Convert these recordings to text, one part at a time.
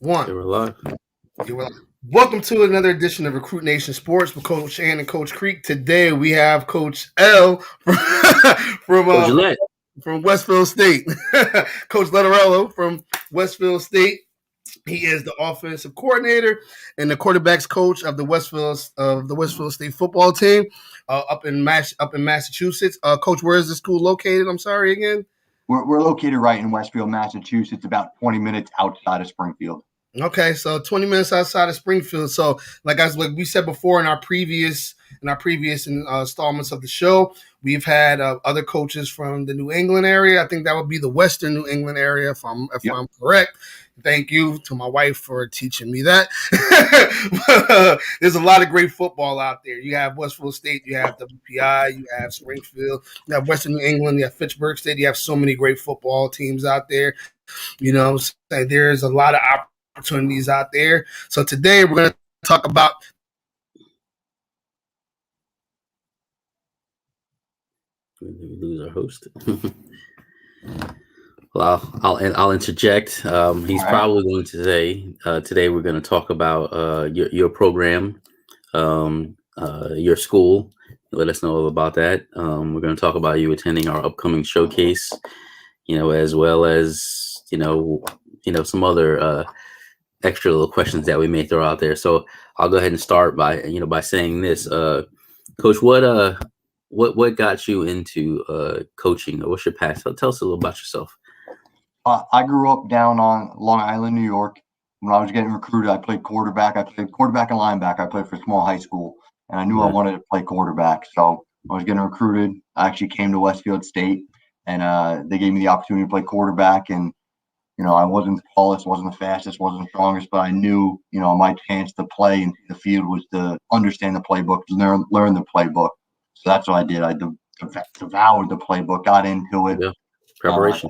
One. They were live. Welcome to another edition of Recruit Nation Sports with Coach Ann and Coach Creek. Today we have Coach L from Coach Let. from Westfield State. Coach Letteriello from Westfield State. He is the offensive coordinator and the quarterbacks coach of the Westfield State football team up in Massachusetts. Coach, where is the school located? I'm sorry again. We're located right in Westfield, Massachusetts, about 20 minutes outside of Springfield. Okay, so 20 minutes outside of Springfield. So, like we said before in our previous installments of the show, we've had other coaches from the New England area. I think that would be the Western New England area, if I'm correct. Thank you to my wife for teaching me that. There's a lot of great football out there. You have Westfield State, you have WPI, you have Springfield, you have Western New England, you have Fitchburg State. You have so many great football teams out there. You know, so there's a lot of opportunities out there. So today we're going to talk about We lose our host. Well, I'll interject. He's probably going to say today we're going to talk about your program, your school. Let us know all about that. We're going to talk about you attending our upcoming showcase, as well as some other extra little questions that we may throw out there. So I'll go ahead and start by saying this, Coach. What got you into coaching? What's your past? Tell us a little about yourself. I grew up down on Long Island, New York. When I was getting recruited, I played quarterback. I played quarterback and linebacker. I played for a small high school, and I knew I wanted to play quarterback. So I was getting recruited. I actually came to Westfield State, and they gave me the opportunity to play quarterback. And I wasn't the tallest, wasn't the fastest, wasn't the strongest, but I knew, my chance to play in the field was to understand the playbook, learn the playbook. So that's what I did. I devoured the playbook, got into it. Yeah. Preparation.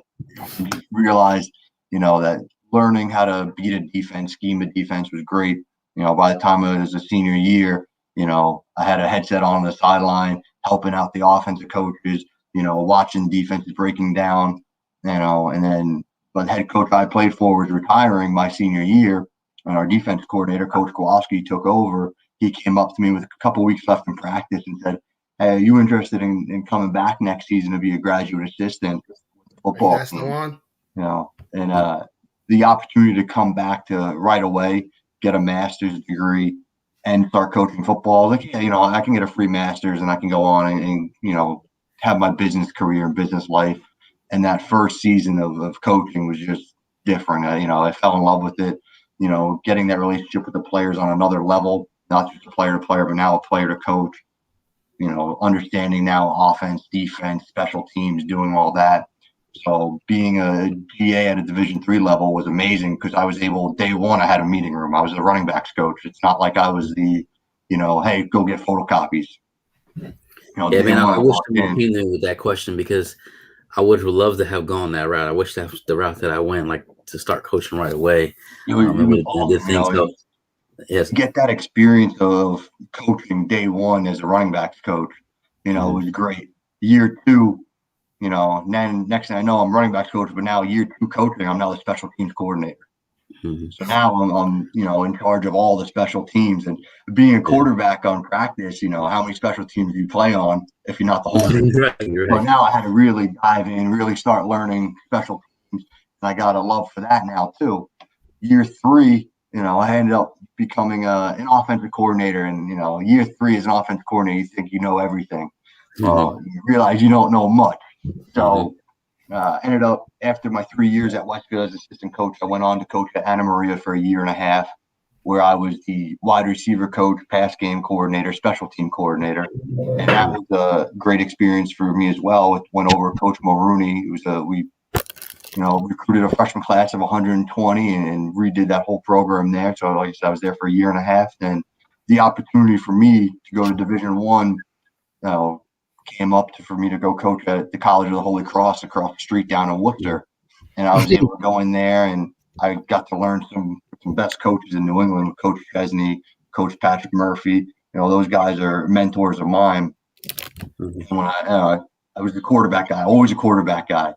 Realized, that learning how to beat a defense, scheme a defense was great. By the time it was a senior year, I had a headset on the sideline, helping out the offensive coaches, watching defenses breaking down, and then the head coach I played for was retiring my senior year, and our defense coordinator, Coach Kowalski, took over. He came up to me with a couple weeks left in practice and said, "Hey, are you interested in coming back next season to be a graduate assistant football that's team?" the one. And the opportunity to come back to right away, get a master's degree, and start coaching football. Like, I can get a free master's and I can go on and have my business career and business life. And that first season of coaching was just different. I fell in love with it. Getting that relationship with the players on another level, not just a player to player, but now a player to coach. Understanding now offense, defense, special teams, doing all that. So being a GA at a Division III level was amazing because I was able, day one, I had a meeting room. I was the running backs coach. It's not like I was the, hey, go get photocopies. Yeah, man, I wish someone came in with that question because I would have loved to have gone that route. I wish that was the route that I went, like to start coaching right away. Yes. Get that experience of coaching day one as a running backs coach, it was great. Year two, and then next thing I know, I'm running backs coach, but now year two coaching, I'm now the special teams coordinator. Mm-hmm. So now I'm in charge of all the special teams, and being a quarterback on practice, how many special teams do you play on if you're not the whole team? Right. So now I had to really dive in, really start learning special teams, and I got a love for that now too. Year three, I ended up becoming an offensive coordinator, and year three as an offensive coordinator, you think you know everything. Mm-hmm. You realize you don't know much. So ended up, after my 3 years at Westfield as assistant coach, I went on to coach at Anna Maria for a year and a half, where I was the wide receiver coach, pass game coordinator, special team coordinator. And that was a great experience for me as well. Went over Coach Mulrooney. We recruited a freshman class of 120 and redid that whole program there. So like I said, I was there for a year and a half. Then the opportunity for me to go to Division I, came up for me to go coach at the College of the Holy Cross across the street down in Worcester. And I was able to go in there, and I got to learn some best coaches in New England, Coach Chesney, Coach Patrick Murphy. Those guys are mentors of mine. Mm-hmm. When I was the quarterback guy, always a quarterback guy.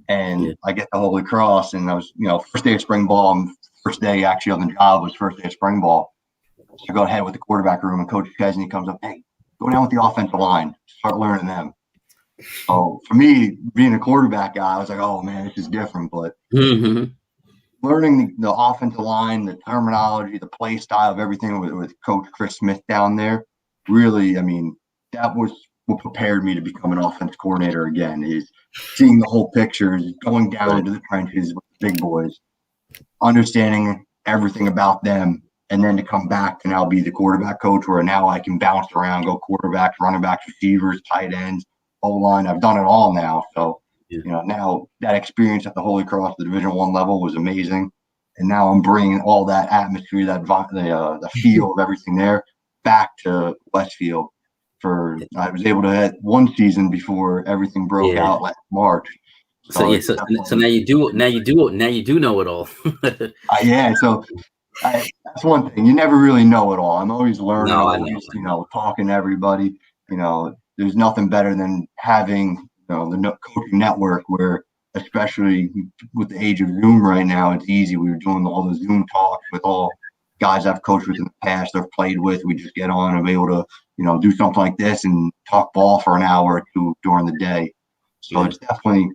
And I get to Holy Cross, and I was, first day of spring ball, I'm first day actually on the job was first day of spring ball. So I go ahead with the quarterback room, and Coach Chesney comes up, hey, go down with the offensive line, start learning them. So for me, being a quarterback guy, I was like, oh man, this is different. But learning the offensive line, the terminology, the play style of everything with Coach Chris Smith down there, really, I mean, that was what prepared me to become an offense coordinator again, is seeing the whole picture, going down into the trenches with the big boys, understanding everything about them, and then to come back to now be the quarterback coach, where now I can bounce around, go quarterbacks, running backs, receivers, tight ends, O-line. I've done it all now. So, now that experience at the Holy Cross, the Division I level, was amazing. And now I'm bringing all that atmosphere, the feel of everything there back to Westfield. I was able to hit one season before everything broke out last March. So now you do know it all. So that's one thing. You never really know it all. I'm always learning, talking to everybody. There's nothing better than having the coaching network, where, especially with the age of Zoom right now, it's easy. We were doing all the Zoom talks with all guys I've coached with in the past, I've played with. We just get on and be able to, do something like this and talk ball for an hour or two during the day. So it's definitely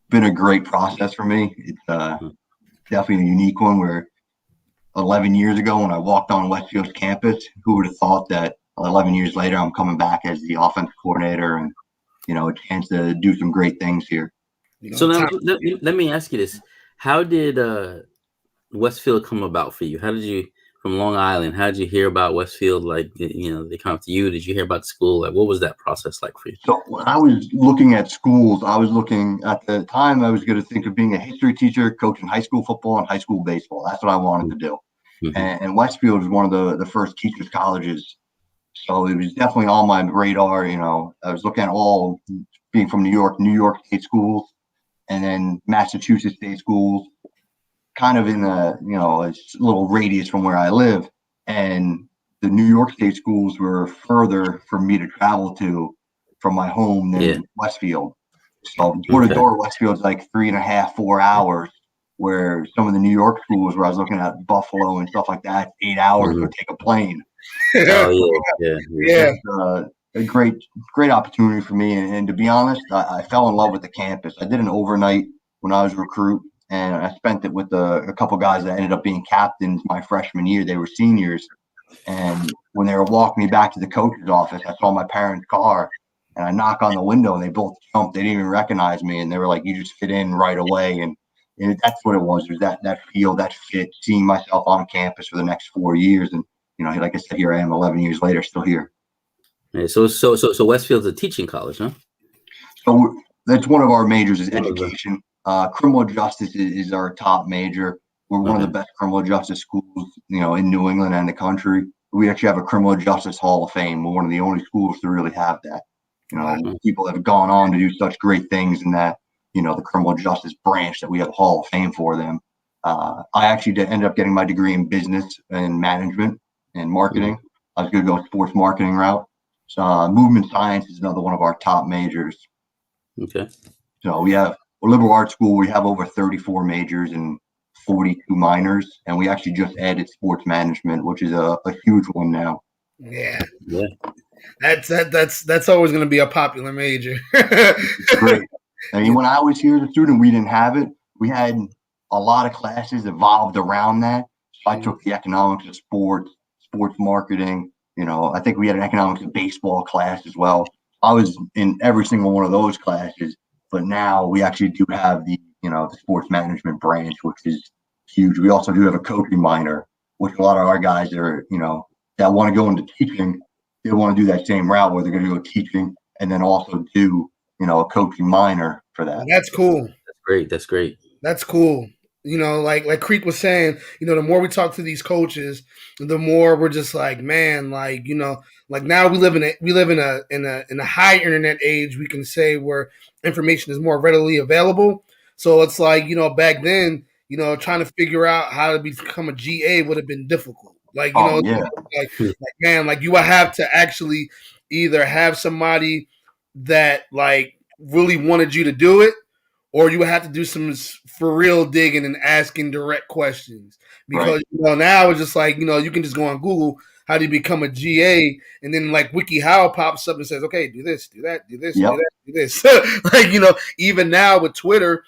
been a great process for me. It's definitely a unique one, where 11 years ago when I walked on Westfield's campus, who would have thought that 11 years later I'm coming back as the offensive coordinator and, a chance to do some great things here. So now let me ask you this. How did Westfield come about for you? How did you, from Long Island, how did you hear about Westfield? Like, they come up to you. Did you hear about the school? Like, what was that process like for you? So when I was looking at schools, I was looking at the time, I was going to think of being a history teacher, coaching high school football and high school baseball. That's what I wanted to do. And Westfield was one of the first teachers colleges. So it was definitely on my radar. I was looking at all, being from New York State schools, and then Massachusetts State schools, kind of in a little radius from where I live. And the New York State schools were further for me to travel to from my home than Westfield. So door to door, Westfield's like 3.5, 4 hours, where some of the New York schools where I was looking at Buffalo and stuff like that, 8 hours to take a plane. A great opportunity for me. And to be honest, I fell in love with the campus. I did an overnight when I was a recruit, and I spent it with a couple guys that ended up being captains my freshman year. They were seniors. And when they were walking me back to the coach's office, I saw my parents' car, and I knock on the window, and they both jumped. They didn't even recognize me. And they were like, you just fit in right away. And that's what it was. It was that feel, that fit, seeing myself on campus for the next 4 years. And, like I said, here I am 11 years later, still here. Yeah, so Westfield's a teaching college, huh? So that's one of our majors, is education. Criminal justice is our top major. We're one of the best criminal justice schools, in New England and the country. We actually have a criminal justice hall of fame. We're one of the only schools to really have that. People have gone on to do such great things in that, the criminal justice branch, that we have a hall of fame for them. I actually ended up getting my degree in business and management and marketing. I was going to go sports marketing route. So movement science is another one of our top majors. Okay. So we're liberal arts school. We have over 34 majors and 42 minors, and we actually just added sports management, which is a huge one now. Yeah. That's always going to be a popular major. Great. I mean, when I was here as a student, we didn't have it. We had a lot of classes evolved around that. So I took the economics of sports marketing. I think we had an economics of baseball class as well. I was in every single one of those classes, but now we actually do have the sports management branch, which is huge. We also do have a coaching minor, which a lot of our guys are, that want to go into teaching. They want to do that same route where they're going to go teaching and then also do, a coaching minor for that. That's cool. That's great. That's cool. Like Creek was saying, the more we talk to these coaches, the more we're just like, man, like now we live in a high internet age, we can say, where information is more readily available. So it's like, back then, trying to figure out how to become a GA would have been difficult. Like, man, like you would have to actually either have somebody that like really wanted you to do it, or you would have to do some for real digging and asking direct questions. Because now it's just like, you can just go on Google, how do you become a GA, and then like WikiHow pops up and says, okay, do this, do that, do this, do that, do this. Like, even now with Twitter,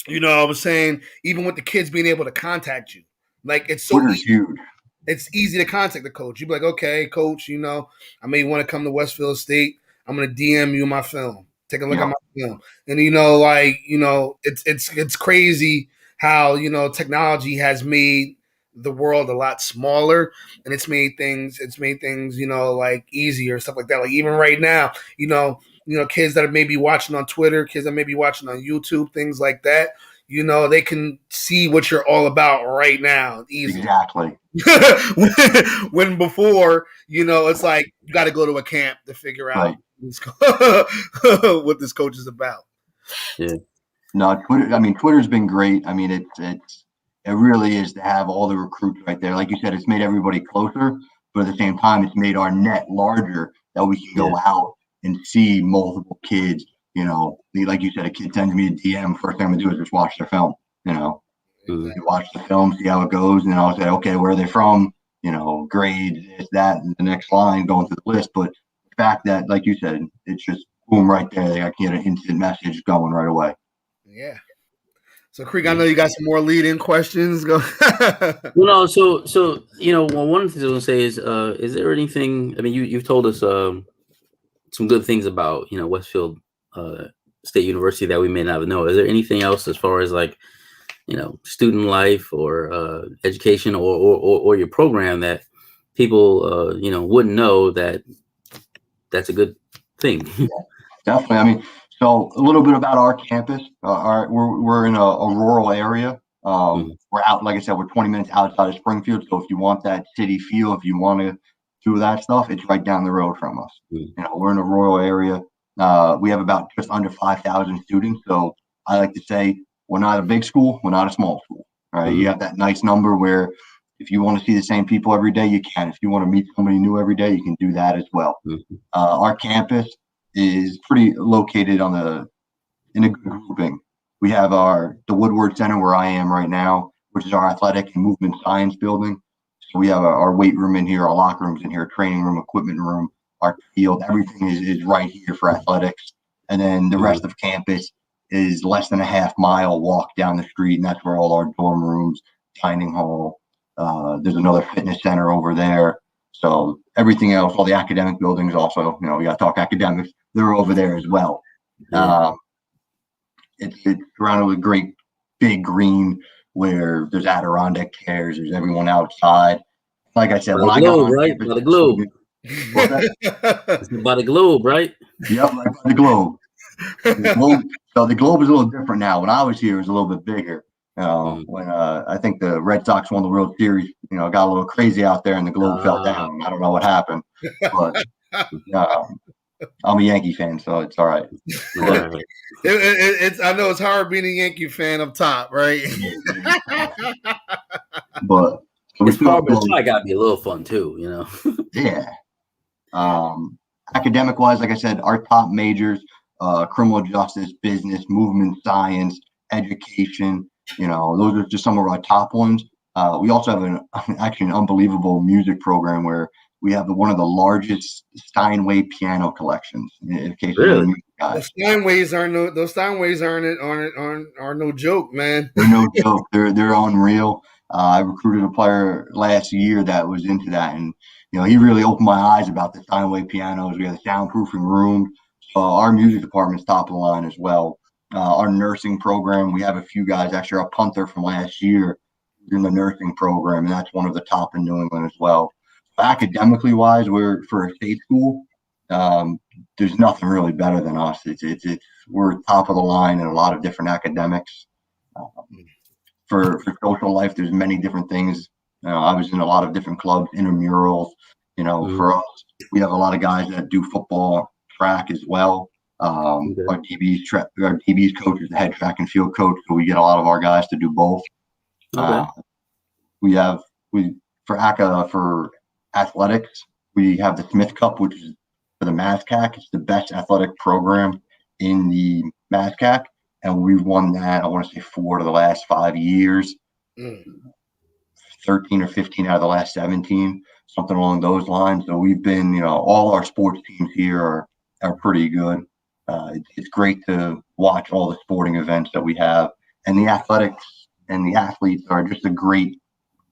I was saying, even with the kids being able to contact you, like it's so Twitter's huge. It's easy to contact the coach. You'd be like, okay, coach, I may want to come to Westfield State. I'm gonna DM you my film. Take a look at my film. And it's crazy how, technology has made the world a lot smaller, and it's made things, like easier, stuff like that. Like even right now, kids that are maybe watching on Twitter, kids that may be watching on YouTube, things like that, they can see what you're all about right now easily. Exactly. when before, it's like you got to go to a camp to figure out what this coach is about. Yeah. No, Twitter's been great. I mean, it really is to have all the recruits right there. Like you said, it's made everybody closer, but at the same time, it's made our net larger that we can go out and see multiple kids. Like you said, a kid sends me a DM. First thing I'm gonna do is just watch their film. You watch the film, see how it goes, and then I'll say, okay, where are they from? Grades, this, that, and the next line going through the list. But the fact that, like you said, it's just boom right there. I can get an instant message going right away. Yeah. So, Creek, I know you got some more lead-in questions. Go. Well, no. So one of the things I was gonna say is there anything? I mean, you've told us some good things about Westfield State University that we may not know. Is there anything else as far as like student life or education or your program that people wouldn't know that's a good thing? Yeah, definitely. I mean, so a little bit about our campus. We're in a rural area. We're out, like I said, we're 20 minutes outside of Springfield. So if you want that city feel, if you want to do that stuff, it's right down the road from us. We're in a rural area. We have about just under 5,000 students. So I like to say we're not a big school. We're not a small school. Right? You have that nice number where if you want to see the same people every day, you can. If you want to meet somebody new every day, you can do that as well. Our campus is pretty located in a good grouping. We have the Woodward Center where I am right now, which is our athletic and movement science building. So we have our weight room in here, our locker rooms in here, training room, equipment room, our field, everything is right here for athletics. And then the rest of campus is less than a half-mile walk down the street, and that's where all our dorm rooms, dining hall, there's another fitness center over there. So everything else, all the academic buildings also, we got to talk academics, they're over there as well. It's surrounded with great big green where there's Adirondack chairs, there's everyone outside. Like I said, by the globe, right? By the globe. It's by the globe, right? Yep, right by the globe. So the globe is a little different now. When I was here, it was a little bit bigger. When I think the Red Sox won the World Series, got a little crazy out there and the globe fell down. I don't know what happened, but I'm a Yankee fan, so it's all right. It's I know it's hard being a Yankee fan up top, right? But it's probably got to be a little fun too, Yeah. Academic wise, like I said, our top majors, criminal justice, business, movement science, education, those are just some of our top ones. We also have actually an unbelievable music program where we have one of the largest Steinway piano collections. In case really? Those Steinways are no joke, man. They're no joke. They're unreal. I recruited a player last year that was into that, and he really opened my eyes about the Steinway pianos. We have a soundproofing room. Our music department's top of the line as well. Our nursing program, we have a few guys. Actually, our punter from last year in the nursing program, and that's one of the top in New England as well. Academically wise, we're for a state school. There's nothing really better than us. We're top of the line in a lot of different academics. For social life, there's many different things. I was in a lot of different clubs, intramurals. For us, we have a lot of guys that do football, track as well. Our DB's coach is the head track and field coach, so we get a lot of our guys to do both. For athletics, we have the Smith Cup, which is for the MASCAC. It's the best athletic program in the MASCAC, and we've won that. I want to say 4 of the last 5 years, 13 or 15 out of the last 17, something along those lines. So we've been, all our sports teams here are pretty good. It's great to watch all the sporting events that we have, and the athletics and the athletes are just a great,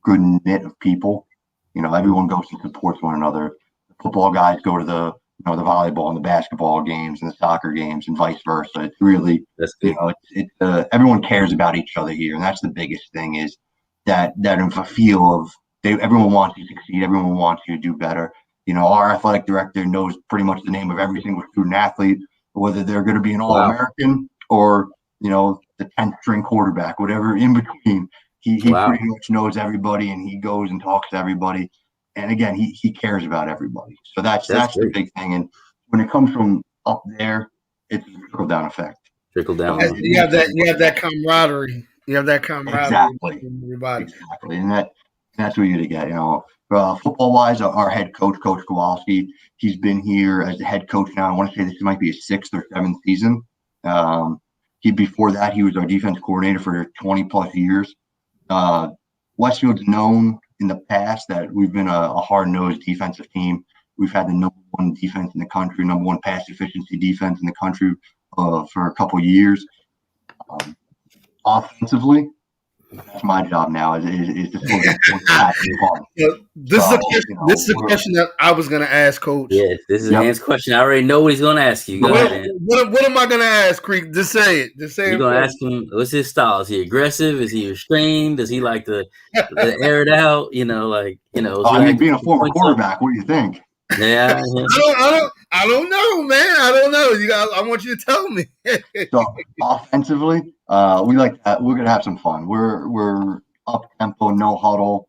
good knit of people. Everyone goes and supports one another. The football guys go to the volleyball and the basketball games and the soccer games and vice versa. It's really, everyone cares about each other here. And that's the biggest thing, is that a feel of everyone wants you to succeed. Everyone wants you to do better. Our athletic director knows pretty much the name of every single student athlete, whether they're going to be an All-American or, the 10th string quarterback, whatever in between. He pretty much knows everybody, and he goes and talks to everybody. And again, he cares about everybody. So that's the big thing. And when it comes from up there, it's a trickle down effect. Trickle down. You have that camaraderie. You have that camaraderie. Exactly. Everybody. Exactly. And that's what you get. Football wise, our head coach, Coach Kowalski, he's been here as the head coach now. I want to say this might be his 6th or 7th season. Before that, he was our defense coordinator for 20 plus years. Westfield's known in the past that we've been a hard-nosed defensive team. We've had the number 1 defense in the country, number 1 pass efficiency defense in the country for a couple years. Offensively, that's my job now. Is to sort of this is a question that I was going to ask, Coach. Yes, this is Ant's question. I already know what he's going to ask you. Go ahead, what am I going to ask, Creek? Just say it. You're going to ask him, what's his style? Is he aggressive? Is he restrained? Does he like to air it out? Being a former quarterback, what do you think? Yeah. I don't know, man. I don't know. I want you to tell me. So offensively, we like that. We're gonna have some fun. We're up tempo, no huddle.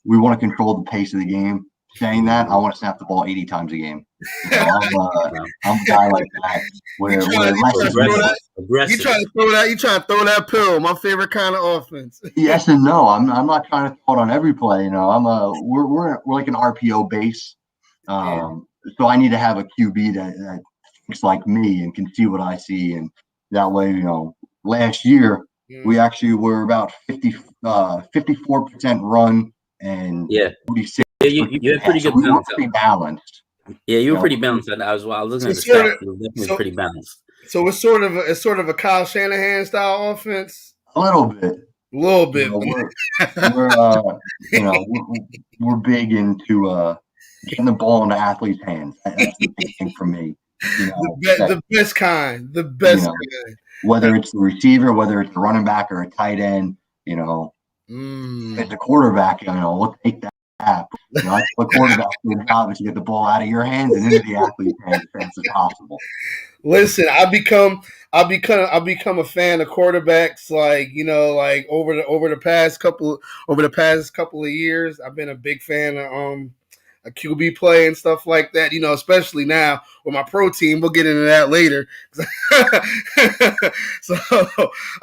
We want to control the pace of the game. Saying that, I want to snap the ball 80 times a game. I'm a guy like that. You trying to throw that pill? My favorite kind of offense. Yes and no. I'm not trying to throw it on every play. We're like an RPO base. So I need to have a QB that thinks like me and can see what I see, and that way, last year we actually were about 54% run and 46%. You had pretty good balance. We were pretty balanced. Yeah, you were pretty balanced. I was looking at the stats. It was definitely pretty balanced. So it's sort of a Kyle Shanahan style offense. A little bit. We're big into getting the ball in the athlete's hands. That's the big thing for me. The best kind. Kind. Whether it's the receiver, whether it's the running back or a tight end, as a quarterback, we'll take that. I tell a quarterback the job is to get the ball out of your hands and into the athlete's hands as fast as possible. Listen, I've become a fan of quarterbacks. Over the past couple of years, I've been a big fan of a QB play and stuff like that. Especially now with my pro team. We'll get into that later. So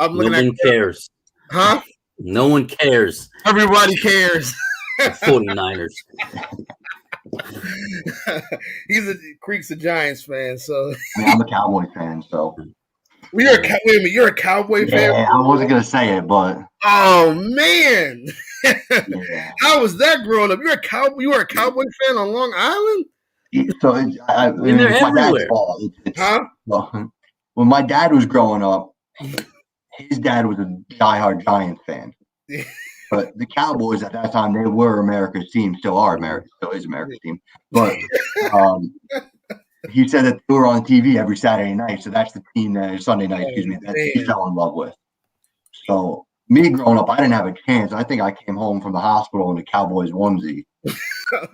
I'm looking. No one cares, huh? No one cares. Everybody cares. 49ers. Creek's a Giants fan, so I'm a Cowboy fan. So you're a Cowboy fan? Yeah, I wasn't gonna say it, but oh man, how was that growing up? You were a Cowboy fan on Long Island? So they're everywhere. Well, when my dad was growing up, his dad was a diehard Giants fan. But the Cowboys at that time, they were America's team, still is America's team. But he said that they were on TV every Saturday night. So that's the team Sunday night, that he fell in love with. So me growing up, I didn't have a chance. I think I came home from the hospital in the Cowboys onesie.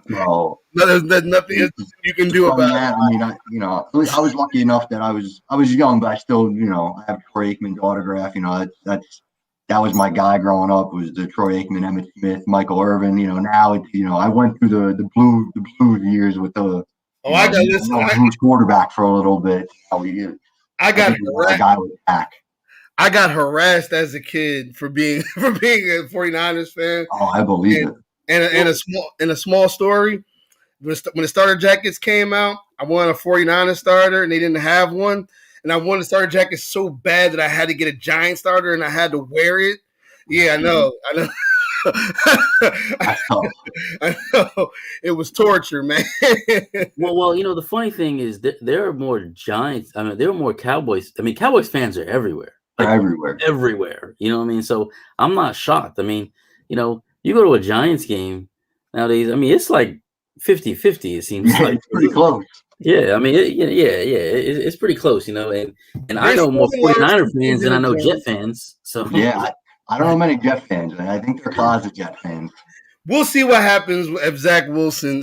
So there's nothing you can do about that. I was lucky enough that I was young, but I still, I have Troy Aikman's autograph. That was my guy growing up, was the Troy Aikman, Emmitt Smith, Michael Irvin. Now it's, I went through the blue years with the who's quarterback for a little bit. I got harassed as a kid for being a 49ers fan. Oh, I believe it. And a small story, when the starter jackets came out, I wanted a 49ers starter and they didn't have one. and I wanted a starter jacket so bad that I had to get a Giant starter, and I had to wear it. Yeah, I know. I know. It was torture, man. Well, the funny thing is that there are more Giants. I mean, there are more Cowboys. I mean, Cowboys fans are everywhere. They're everywhere. Everywhere. You know what I mean? So I'm not shocked. I mean, you go to a Giants game nowadays. I mean, it's like 50-50. It seems like it's pretty close. Yeah, I mean, it's pretty close, and I There's know more still a lot of 49er fans than I know fans. Jet fans. So Yeah, I don't know many Jet fans, and I think they're closet Jet fans. We'll see what happens if Zach Wilson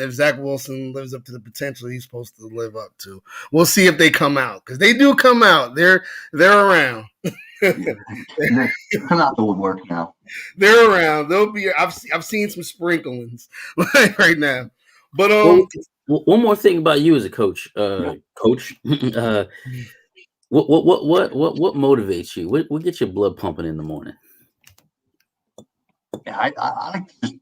lives up to the potential he's supposed to live up to. We'll see if they come out, because they do come out. They're around. They're not the woodwork now. They're around. They'll be. I've seen some sprinklings right now. But one more thing about you as a coach, Coach. What motivates you? What gets your blood pumping in the morning? Yeah, I like to just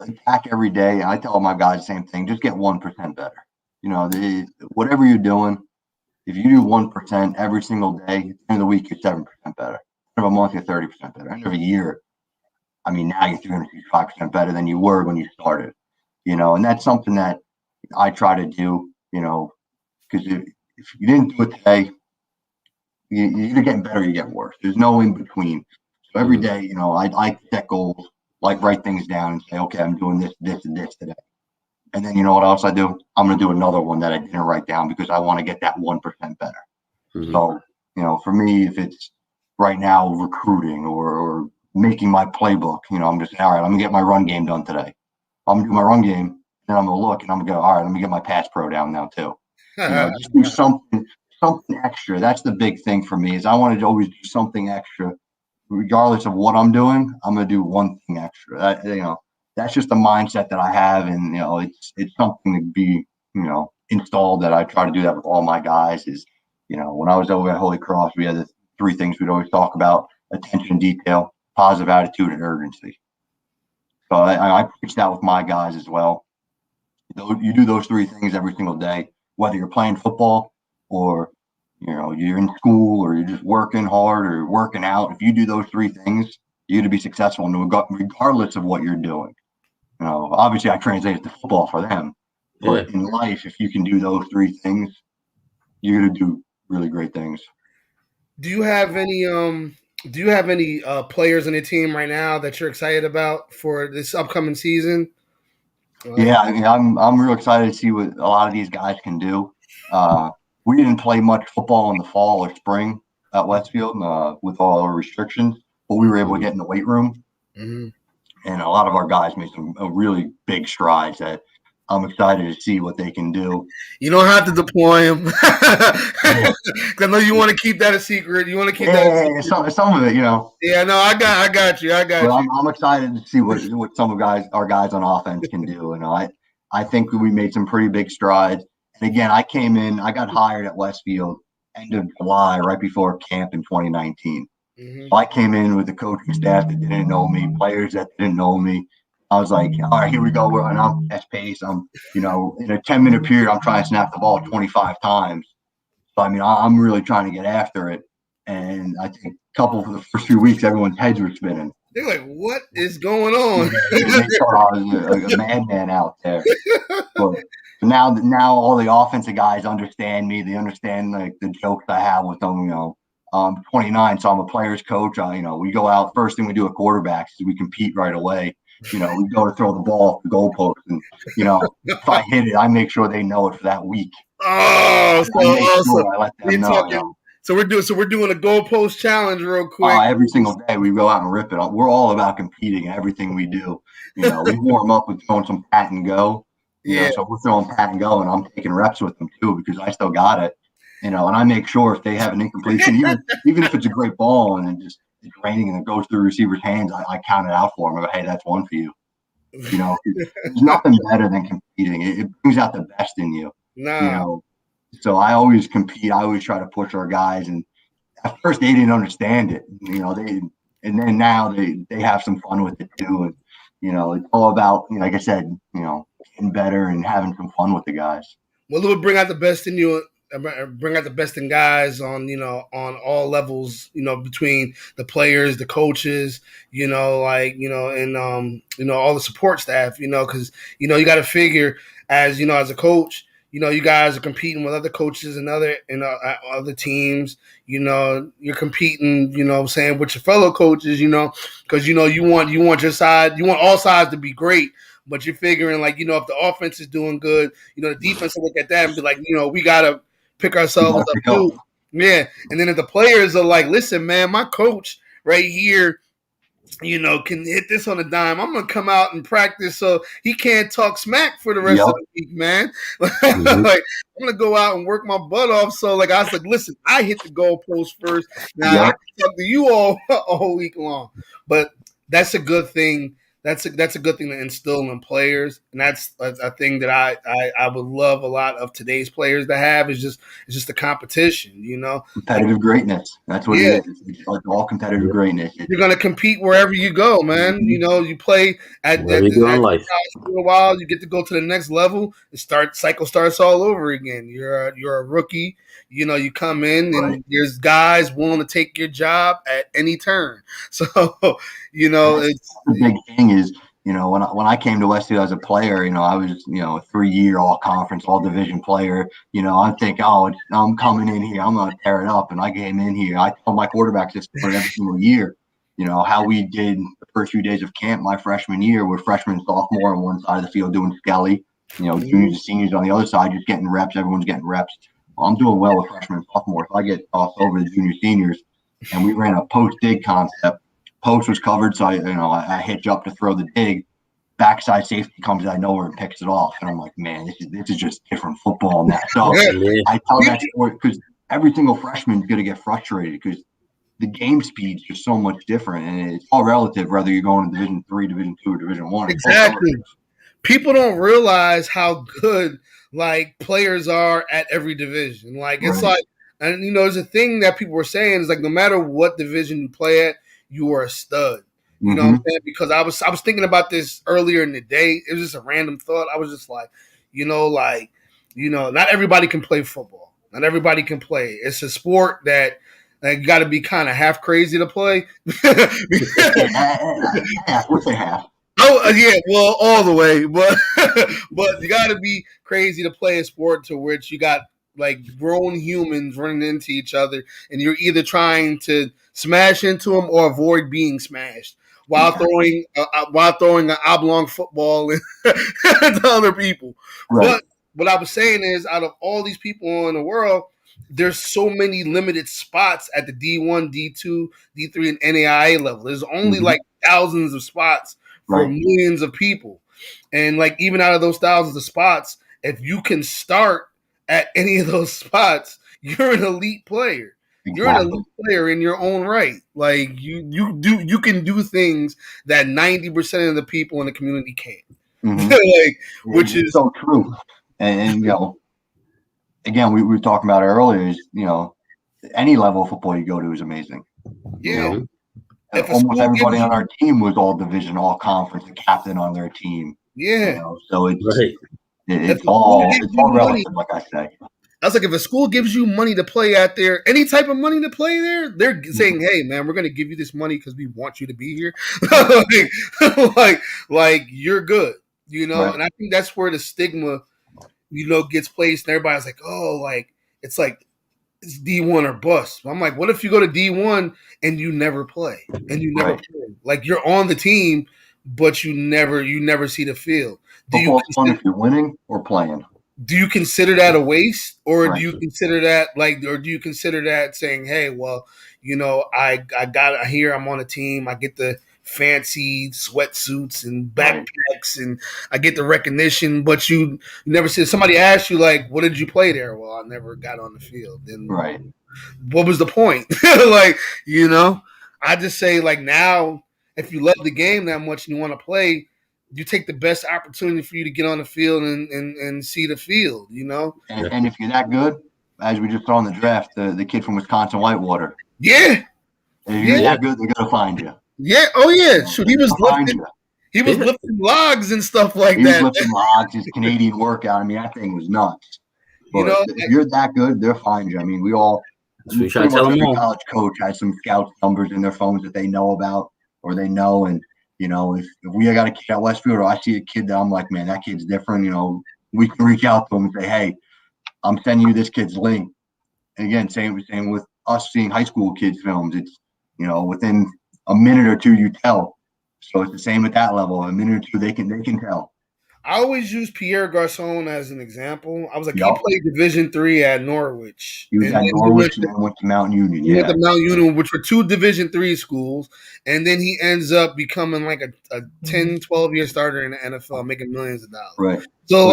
attack every day. I tell my guys the same thing. Just get 1% better. Whatever you're doing, if you do 1% every single day, at the end of the week, you're 7% better. End of a month, you're 30% better. End of a year, I mean, now you're 365% better than you were when you started. And that's something that I try to do, because if you didn't do it today, you're either getting better or you're getting worse. There's no in between. So every day, I set goals, like write things down and say, okay, I'm doing this, this, and this today. And then you know what else I do? I'm going to do another one that I didn't write down because I want to get that 1% better. Mm-hmm. So, for me, if it's right now recruiting or making my playbook, I'm just saying, all right, I'm going to get my run game done today. I'm going to do my run game, then I'm going to look and I'm going to go, all right, let me get my pass pro down now too. Just do something extra. That's the big thing for me, is I want to always do something extra. Regardless of what I'm doing, I'm going to do one thing extra. That's just the mindset that I have. And, it's something to be, installed, that I try to do that with all my guys. Is, when I was over at Holy Cross, we had the 3 things we'd always talk about: attention, detail, positive attitude, and urgency. So I preach that with my guys as well. You do those 3 things every single day, whether you're playing football or, you're in school or you're just working hard or working out. If you do those 3 things, you're going to be successful regardless of what you're doing. Obviously I translate it to football for them, but in life, if you can do those 3 things, you're going to do really great things. Do you have any players in the team right now that you're excited about for this upcoming season? Yeah, I'm real excited to see what a lot of these guys can do. We didn't play much football in the fall or spring at Westfield with all our restrictions, but we were able to get in the weight room. Mm-hmm. And a lot of our guys made some really big strides that I'm excited to see what they can do. You don't have to deploy them. I know you want to keep that a secret. You want to keep that a secret. Some of it, Yeah, no, I got you. I'm excited to see what some of our guys on offense can do. I think we made some pretty big strides. And again, I got hired at Westfield end of July, right before camp in 2019. Mm-hmm. So I came in with the coaching staff that didn't know me, players that didn't know me. I was like, all right, here we go. And I'm fast pace. I'm, in a 10-minute period, I'm trying to snap the ball 25 times. So, I'm really trying to get after it. And I think a couple for the first few weeks, everyone's heads were spinning. They're like, what is going on? They thought I was a madman out there. But now all the offensive guys understand me. They understand the jokes I have with them, I'm 29, so I'm a player's coach. We go out. First thing we do at quarterbacks is we compete right away. We go to throw the ball off the goalpost, and if I hit it, I make sure they know it for that week. Oh, so awesome! Sure I let them know. So we're doing a goalpost challenge real quick. Every single day we go out and rip it. We're all about competing in everything we do. We warm up with throwing some pat and go. So we're throwing pat and go, and I'm taking reps with them too because I still got it. And I make sure if they have an incompletion, even if it's a great ball and it's raining and it goes through the receiver's hands, I count it out for them. I go, hey, that's one for you. There's nothing better than competing. It brings out the best in you. So I always compete. I always try to push our guys. And at first they didn't understand it. And then now they have some fun with it too. And it's all about, like I said, getting better and having some fun with the guys. Well, it would bring out the best in you bring out the best in guys on on all levels, between the players, the coaches, and all the support staff, because you got to figure as as a coach, you guys are competing with other coaches and other teams. You're competing, saying with your fellow coaches, because you want your side, you want all sides to be great. But you're figuring like, if the offense is doing good, the defense will look at that and be like, we gotta pick ourselves up too. Yeah. And then if the players are like, listen, man, my coach right here, can hit this on a dime. I'm gonna come out and practice so he can't talk smack for the rest of the week, man. Like I'm gonna go out and work my butt off. So like I was like, listen, I hit the goalpost first. Now I can talk to you all week long. But that's a good thing. That's a good thing to instill in players, and that's a thing that I would love a lot of today's players to have is just the competition, competitive greatness. That's what it is. It's like all competitive greatness. You're gonna compete wherever you go, man. You play at life for a while. You get to go to the next level. Cycle starts all over again. You're a rookie. You come in and there's guys willing to take your job at any turn. So it's the big thing is, when I came to Westfield as a player, I was, a 3-year all conference, all division player. I think, I'm coming in here, I'm going to tear it up. And I came in here. I tell my quarterbacks this every single year, how we did the first few days of camp my freshman year with freshman and sophomore on one side of the field doing skelly, juniors and seniors on the other side, just getting reps. Everyone's getting reps. Well, I'm doing well with freshmen and sophomore. If I get tossed over the junior seniors, and we ran a post dig concept. Post was covered, so I hitch up to throw the dig. Backside safety comes out of nowhere and picks it off, and I'm like, man, this is just different football now. So I tell that story because every single freshman is going to get frustrated because the game speed's just so much different, and it's all relative whether you're going to Division III, Division II, or Division I. Exactly. People don't realize how good like players are at every division. Like it's like, and there's a thing that people were saying is like no matter what division you play at, you are a stud. You know what I'm saying? Because I was thinking about this earlier in the day. It was just a random thought. I was just like, not everybody can play football. Not everybody can play. It's a sport that you got to be kind of half crazy to play. What's a half? Oh yeah, well, all the way, but you got to be crazy to play a sport to which you got like grown humans running into each other, and you're either trying to smash into them or avoid being smashed while throwing an oblong football to other people. Right. But what I was saying is, out of all these people in the world, there's so many limited spots at the D1, D2, D3, and NAIA level. There's only like thousands of spots for millions of people. And like even out of those thousands of spots, if you can start at any of those spots, you're an elite player. Exactly. You're an elite player in your own right. Like you can do things that 90% of the people in the community can't. Which is so true. And again, we were talking about it earlier. Is any level of football you go to is amazing. Yeah. Almost everybody on our team was all division, all conference, a captain on their team. Yeah. So it's all relative, like I say. I was like, if a school gives you money to play at there, any type of money to play there, they're saying, hey, man, we're going to give you this money because we want you to be here. like you're good, Right. And I think that's where the stigma, gets placed. And everybody's like, oh, like, it's D1 or bust. I'm like, what if you go to D1 and you never play and you never play? Like you're on the team, but you never see the field. Football's fun if you're winning or playing. Do you consider that a waste, or do you consider that saying, hey, well, I got here, I'm on a team, I get the fancy sweatsuits and backpacks and I get the recognition, but you never see somebody ask you like, what did you play there? Well, I never got on the field. Then what was the point? I just say like now, if you love the game that much and you want to play, you take the best opportunity for you to get on the field and see the field, And if you're that good, as we just saw in the draft, the kid from Wisconsin, Whitewater. Yeah. If you're that good, they're going to find you. Yeah. Oh, yeah. Shoot, he was lifting logs and stuff like that. He was lifting logs, his Canadian workout. I mean, that thing was nuts. But if you're that good, they'll find you. I mean, we try to tell them all. College coach has some scout numbers in their phones that they know about or they know. And, if we got a kid at Westfield or I see a kid that I'm like, man, that kid's different, we can reach out to them and say, hey, I'm sending you this kid's link. And again, same with us seeing high school kids films. It's, within a minute or two, you tell. So it's the same at that level. A minute or two, they can tell. I always use Pierre Garçon as an example. I was like, he played Division III at Norwich. He was at Norwich and then went to Mount Union. He went to Mount Union, which were 2 Division III schools. And then he ends up becoming like a 10, 12-year starter in the NFL, making millions of dollars. Right. So,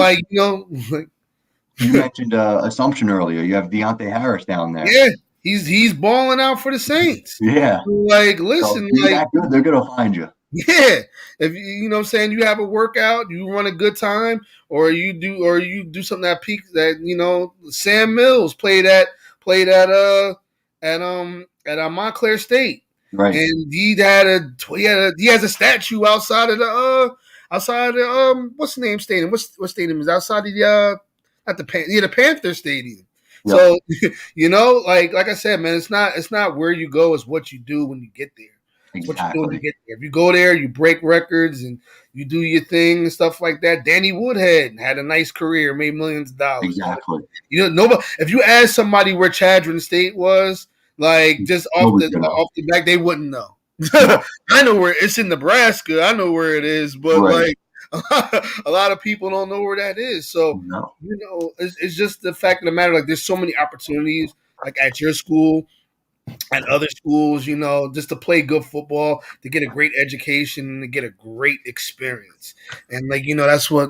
you mentioned Assumption earlier. You have Deontay Harris down there. Yeah. He's balling out for the Saints. Yeah. Listen. So if you're that good, they're going to find you. Yeah, if you know what I'm saying, you have a workout, you run a good time, or you do something that peaks that Sam Mills played at Montclair State, right? And he has a statue outside of the what's the name stadium? What stadium is outside of the Panther Stadium. Yep. So like I said, man, it's not where you go, it's what you do when you get there. Exactly. What you do when you get there. If you go there, you break records and you do your thing and stuff like that. Danny Woodhead had a nice career, made millions of dollars. Exactly. Nobody. If you ask somebody where Chadron State was, just off the back, they wouldn't know. I know where it's in Nebraska. I know where it is, but a lot of people don't know where that is. So it's just the fact of the matter. Like, there's so many opportunities, like at your school, at other schools, just to play good football, to get a great education, and to get a great experience. And that's what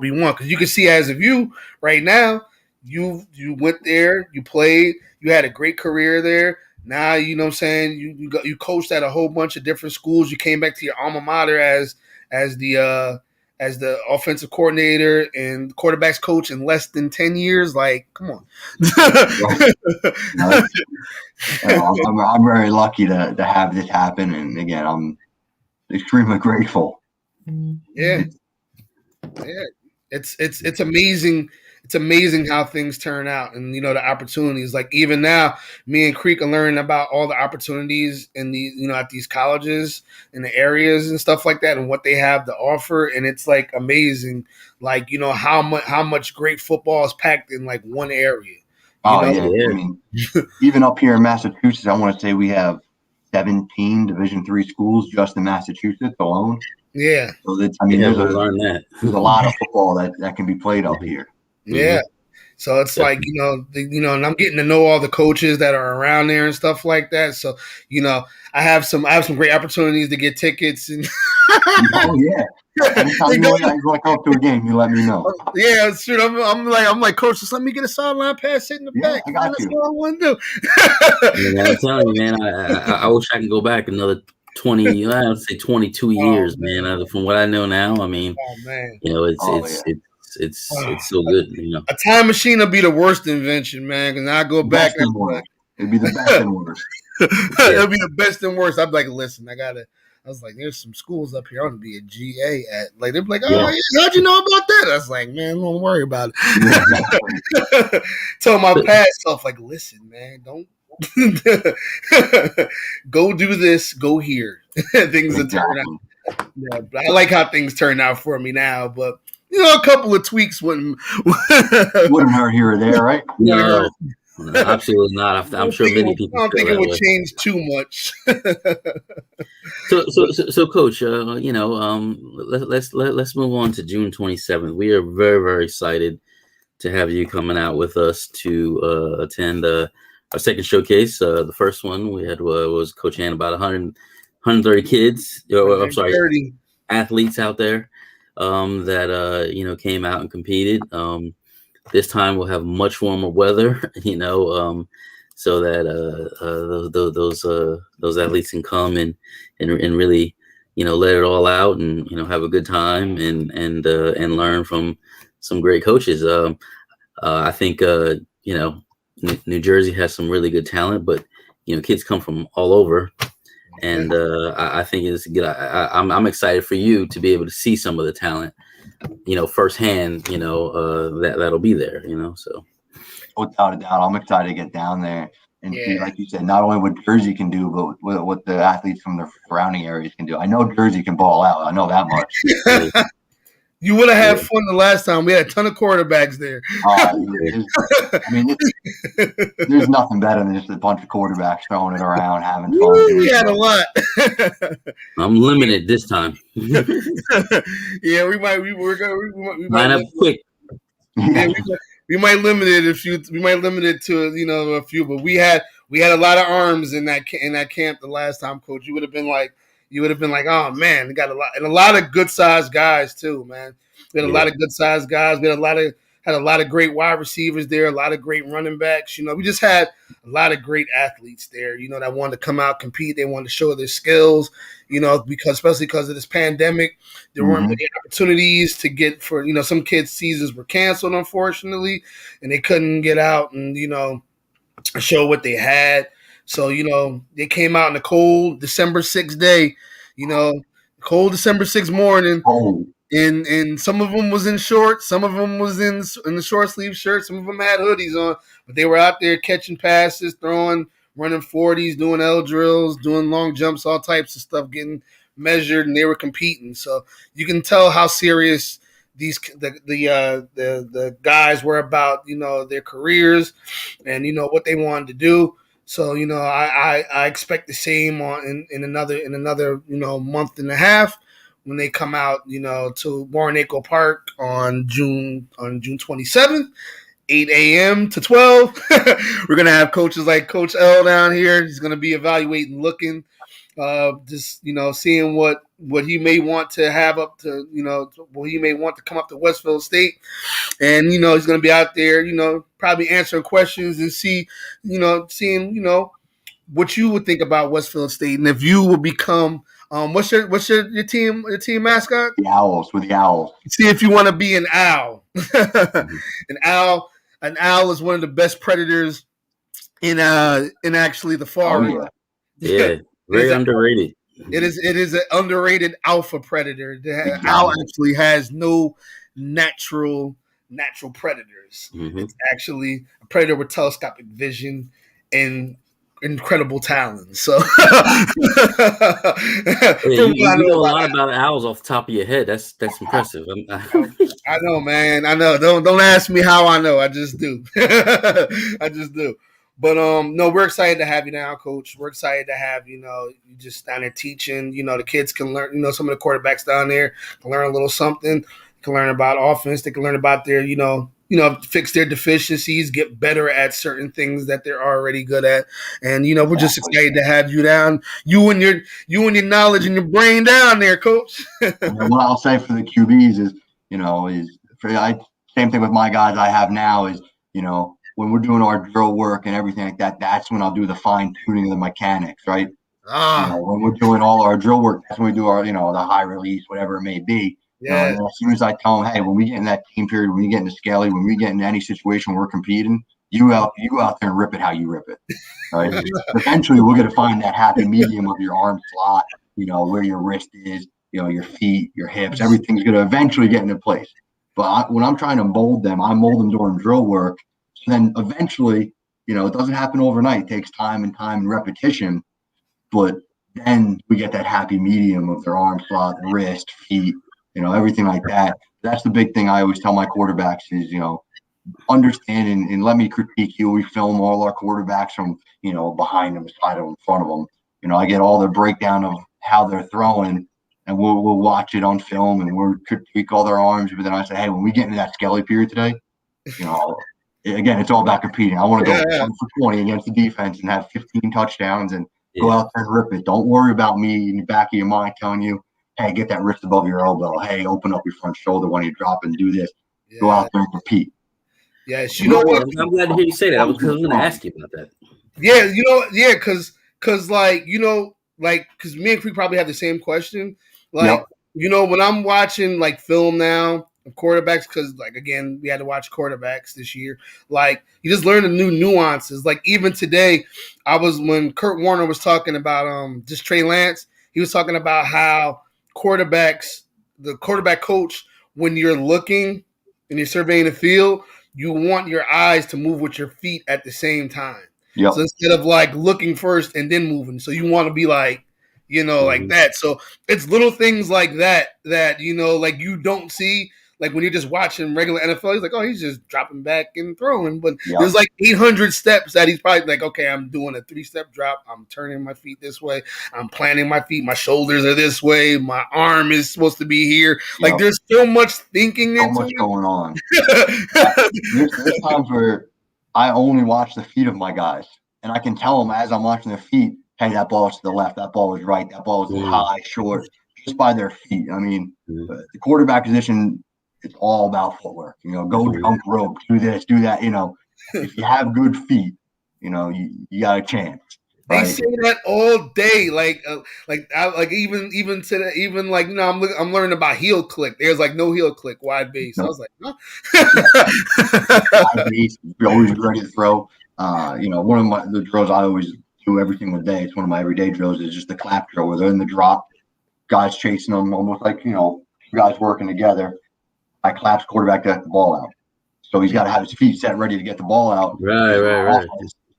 we want. Because you can see, as of you right now, you went there, you played, you had a great career there. Now, you know what I'm saying, you coached at a whole bunch of different schools. You came back to your alma mater as the offensive coordinator and quarterbacks coach in less than 10 years. Like, come on. I'm very lucky to have this happen. And again, I'm extremely grateful. Yeah. It's amazing. It's amazing how things turn out, and the opportunities. Like, even now, me and Creek are learning about all the opportunities in the at these colleges in the areas and stuff like that, and what they have to offer. And it's like amazing, like how much great football is packed in like one area. I mean, even up here in Massachusetts, I want to say we have 17 Division III schools just in Massachusetts alone. Yeah. So there's a lot of football that can be played up here. Yeah. So it's like, and I'm getting to know all the coaches that are around there and stuff like that. So, I have some great opportunities to get tickets and Anytime you want to come up to a game, you let me know. Yeah, it's true. I'm like, Coach, just let me get a sideline pass, sit in the back. I got That's you. what I want to do. Man, I'm telling you, man, I wish I could go back another 20, I would say 22 years, man. From what I know now, I mean, it's so good, A time machine will be the worst invention, man. Because I go back and it'd be the best and worst. It'll be the best and worst. I'd be like, listen, I was like, there's some schools up here I want to be a GA at. Like, they're like, oh, yeah, how'd you know about that? I was like, man, don't worry about it. Told my past self, like, listen, man, don't go do this, go here. Things will turn out. Yeah, but I like how things turn out for me now, but a couple of tweaks wouldn't hurt here or there, right? No, absolutely not. I'm sure many people. I don't think it would change too much. So, Coach, let's move on to June 27th. We are very, very excited to have you coming out with us to attend our second showcase. The first one we had was Coach Han, about 130 kids. I'm sorry, 30 athletes out there that came out and competed. This time we'll have much warmer weather, so that those athletes can come and really, let it all out and have a good time and learn from some great coaches. I think New Jersey has some really good talent, but kids come from all over, and I think it's good. I'm excited for you to be able to see some of the talent, firsthand. That'll be there. So. without a doubt. I'm excited to get down there and see, Yeah. like you said, not only what Jersey can do, but what the athletes from the surrounding areas can do. I know Jersey can ball out. I know that much. You would have had fun the last time. We had a ton of quarterbacks there. I mean, there's nothing better than just a bunch of quarterbacks throwing it around, having fun. We had a lot. I'm limited this time. Yeah, we might. We Line up quick. Yeah, we might limit it we might limit it to a few, but we had a lot of arms in that camp the last time, Coach. You would have been like, oh man, we got a lot of good sized guys too, man. We had a lot of good sized guys. We had a lot of great wide receivers there, a lot of great running backs. We just had a lot of great athletes there. That wanted to come out, compete. They wanted to show their skills. Especially because of this pandemic, there weren't many opportunities to get for some kids' seasons were canceled, unfortunately, and they couldn't get out and show what they had. So they came out in the cold December 6th day, cold December 6th morning. And some of them was in shorts, some of them was in the short sleeve shirts, some of them had hoodies on, but they were out there catching passes, throwing, running 40s, doing L drills, doing long jumps, all types of stuff, getting measured, and they were competing. So you can tell how serious the guys were about their careers and what they wanted to do. So I expect the same in another month and a half when they come out to Warnaco Park on June 27th. 8 a.m. to 12. We're going to have coaches like Coach L down here. He's going to be evaluating, looking, just, seeing what he may want to have up to, what he may want to come up to Westfield State. And, he's going to be out there, probably answering questions and seeing, what you would think about Westfield State. And if you will become, what's your team mascot? The Owls, with the Owls. See if you want to be an owl. An owl is one of the best predators in actually the forest. Yeah, very underrated. It is an underrated alpha predator. The owl actually has no natural predators. It's actually a predator with telescopic vision and incredible talent. So you know a lot about owls off the top of your head. That's impressive. I know, man. I know. Don't ask me how I know. I just do. I just do. But no, we're excited to have you down, Coach. We're excited to have you just down there teaching. The kids can learn. Some of the quarterbacks down there can learn a little something. Can learn about offense. They can learn about their fix their deficiencies, get better at certain things that they're already good at. And we're just excited to have you down. You and your knowledge and your brain down there, Coach. What I'll say for the QBs is, same thing with my guys I have now is, when we're doing our drill work and everything like that, that's when I'll do the fine tuning of the mechanics, right? When we're doing all our drill work, that's when we do our, the high release, whatever it may be. Yeah. And as soon as I tell them, hey, when we get in that team period, when we get in the scaly, when we get in any situation where we're competing, you go out there and rip it how you rip it. Right? Eventually, we're going to find that happy medium of your arm slot, where your wrist is, your feet, your hips, everything's going to eventually get into place. But when I'm trying to mold them, I mold them during drill work. So then eventually, it doesn't happen overnight. It takes time and repetition. But then we get that happy medium of their arm slot, wrist, feet, everything like that. That's the big thing I always tell my quarterbacks is, understand and let me critique you. We film all our quarterbacks from, behind them, beside them, in front of them. I get all the breakdown of how they're throwing, and we'll watch it on film and we'll critique all their arms. But then I say, hey, when we get into that skelly period today, again, it's all about competing. I want to go 1 for 20 against the defense and have 15 touchdowns and go out there and rip it. Don't worry about me in the back of your mind telling you, hey, get that wrist above your elbow. Hey, open up your front shoulder when you drop and do this. Yeah. Go out there and compete. Yes, you know what? I'm glad to hear you say that. I was going to ask you about that. Yeah, because me and Creek probably have the same question. Like, when I'm watching like film now of quarterbacks, because again, we had to watch quarterbacks this year. Like, you just learn the new nuances. Like even today, when Kurt Warner was talking about just Trey Lance, he was talking about how the quarterback coach, when you're looking and you're surveying the field, you want your eyes to move with your feet at the same time. Yep. So instead of like looking first and then moving, so you want to be like, like that. So it's little things like that, like you don't see. Like when you're just watching regular NFL, he's like, oh, he's just dropping back and throwing. But there's like 800 steps that he's probably like, okay, I'm doing a 3-step drop. I'm turning my feet this way. I'm planting my feet. My shoulders are this way. My arm is supposed to be here. Like there's so much thinking so much going on. There's times where I only watch the feet of my guys, and I can tell them as I'm watching their feet, hey, that ball is to the left, that ball is right, that ball is high, short, just by their feet. I mean, the quarterback position, it's all about footwork. Go jump rope, do this, do that. If you have good feet, you got a chance. Right? They say that all day, even today, even like I'm learning about heel click. There's like no heel click, wide base. I was like, no. Wide base, you're always ready to throw. One of the drills I always do every single day. It's one of my everyday drills. Is just the clap drill where they're in the drop, guys chasing them, almost like guys working together. I claps quarterback to get the ball out. So he's got to have his feet set ready to get the ball out. Right.